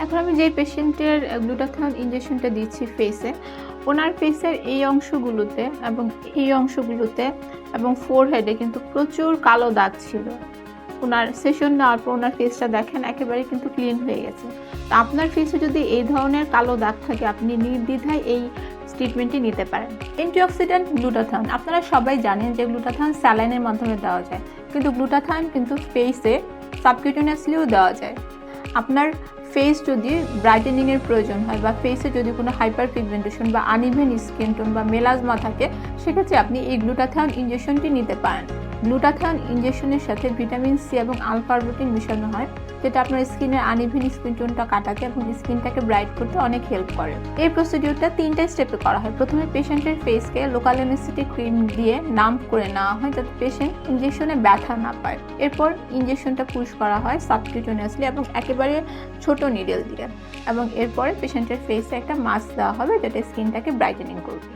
এখন আমি যেই পেশেন্টের গ্লুটাথিয়ন ইনজেকশনটা দিচ্ছি ফেসে, ওনার ফেসের এই অংশগুলোতে এবং ফোরহেডে কিন্তু প্রচুর কালো দাগ ছিল। ওনার সেশন নেওয়ার পর ওনার ফেসটা দেখেন একেবারে কিন্তু ক্লিন হয়ে গেছে। তো আপনার ফেসে যদি এই ধরনের কালো দাগ থাকে, আপনি নির্দ্বিধায় এই ট্রিটমেন্টটি নিতে পারেন। অ্যান্টিঅক্সিডেন্ট গ্লুটাথিয়ন, আপনারা সবাই জানেন যে গ্লুটাথিয়ন স্যালাইনের মাধ্যমে দেওয়া যায়, কিন্তু গ্লুটাথিয়ন কিন্তু ফেসে সাবকিউটেনিয়াসলিও দেওয়া যায়। আপনার ফেস যদি ব্রাইটেনিংয়ের প্রয়োজন হয় বা ফেসে যদি কোনো হাইপার পিগমেন্টেশন বা আনইভেন স্কিন টোন বা মেলাজমা থাকে, সেক্ষেত্রে আপনি এই গ্লুটাথিয়ন ইনজেকশনটি নিতে পারেন। গ্লুটাথিয়ন ইনজেকশনের সাথে ভিটামিন সি এবং আলফা রুটিন মিশানো হয়, যেটা আপনার স্কিনের আনইভেন স্কিন টোনটা কাটাতে এবং স্কিনটাকে ব্রাইট করতে অনেক হেল্প করে। এই প্রসিডিউরটা 3টা স্টেপে করা হয়। প্রথমে পেশেন্টের ফেসকে লোকাল অ্যানেস্থেটিক ক্রিম দিয়ে নাম্ব করে নেওয়া হয়, যাতে পেশেন্ট ইনজেকশনে ব্যথা না পায়। এরপর ইনজেকশনটা পুশ করা হয় সাবকিউটেনিয়াসলি এবং একেবারে ছোট নিডেল দিয়ে, এবং এরপরে পেশেন্টের ফেসে একটা মাস্ক দেওয়া হবে, যেটা স্কিনটাকে ব্রাইটেনিং করবে।